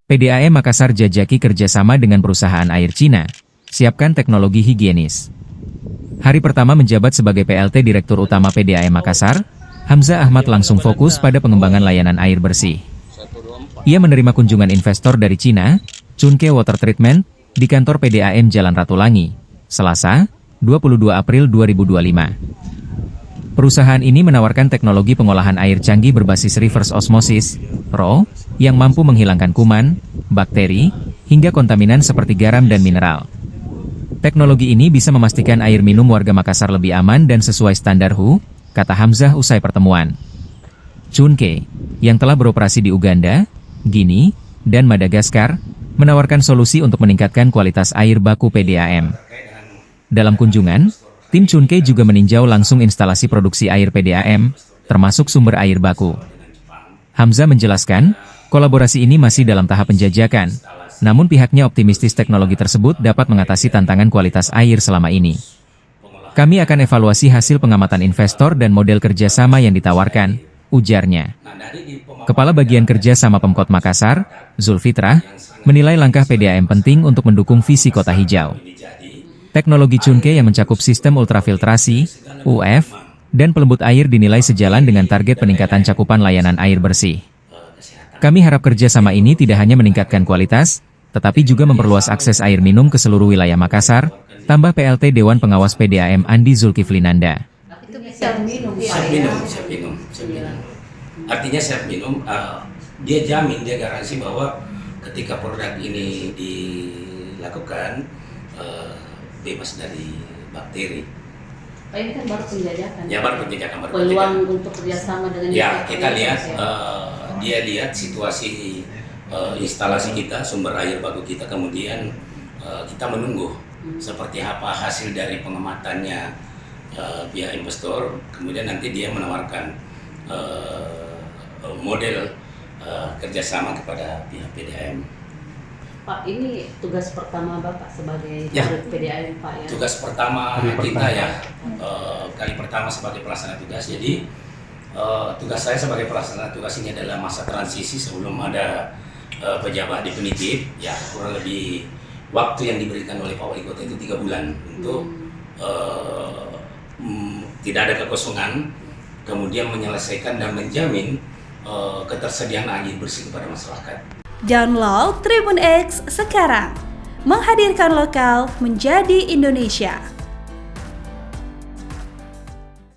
PDAM Makassar jajaki kerjasama dengan perusahaan air Cina. Siapkan teknologi higienis. Hari pertama menjabat sebagai PLT Direktur Utama PDAM Makassar, Hamzah Ahmad langsung fokus pada pengembangan layanan air bersih. Ia menerima kunjungan investor dari Cina, Chunke Water Treatment, di kantor PDAM Jalan Ratulangi, Selasa, 22 April 2025. Perusahaan ini menawarkan teknologi pengolahan air canggih berbasis reverse osmosis, RO, yang mampu menghilangkan kuman, bakteri, hingga kontaminan seperti garam dan mineral. Teknologi ini bisa memastikan air minum warga Makassar lebih aman dan sesuai standar WHO, kata Hamzah usai pertemuan. Chunke, yang telah beroperasi di Uganda, Guinea, dan Madagaskar, menawarkan solusi untuk meningkatkan kualitas air baku PDAM. Dalam kunjungan, tim Chunke juga meninjau langsung instalasi produksi air PDAM, termasuk sumber air baku. Hamzah menjelaskan, kolaborasi ini masih dalam tahap penjajakan, namun pihaknya optimistis teknologi tersebut dapat mengatasi tantangan kualitas air selama ini. Kami akan evaluasi hasil pengamatan investor dan model kerjasama yang ditawarkan, ujarnya. Kepala Bagian Kerjasama Pemkot Makassar, Zulfitrah, menilai langkah PDAM penting untuk mendukung visi kota hijau. Teknologi Chunke yang mencakup sistem ultrafiltrasi, UF, dan pelembut air dinilai sejalan dengan target peningkatan cakupan layanan air bersih. Kami harap kerjasama ini tidak hanya meningkatkan kualitas, tetapi juga memperluas akses air minum ke seluruh wilayah Makassar, tambah PLT Dewan Pengawas PDAM Andi Zulkiflinanda. Itu bisa minum. Siap minum. Artinya siap minum, dia jamin, dia garansi bahwa ketika produk ini dilakukan, bebas dari bakteri. Pak, ini kan baru penjajakan. Ya, baru penjajakan. Peluang untuk kerjasama dengan ya, kita lihat, dia lihat situasi instalasi kita, sumber air baku kita, kemudian kita menunggu seperti apa hasil dari pengamatannya pihak investor, kemudian nanti dia menawarkan model kerjasama kepada pihak PDAM. Pak, ini tugas pertama Bapak sebagai PDAM, Pak, ya? Tugas pertama kita ya, kali pertama sebagai pelaksana tugas. Jadi tugas saya sebagai pelaksana tugas ini adalah masa transisi sebelum ada pejabat definitif. Ya, kurang lebih waktu yang diberikan oleh Pak Wali Kota itu 3 bulan untuk tidak ada kekosongan, kemudian menyelesaikan dan menjamin ketersediaan air bersih kepada masyarakat. Download Tribun X sekarang, menghadirkan lokal menjadi Indonesia.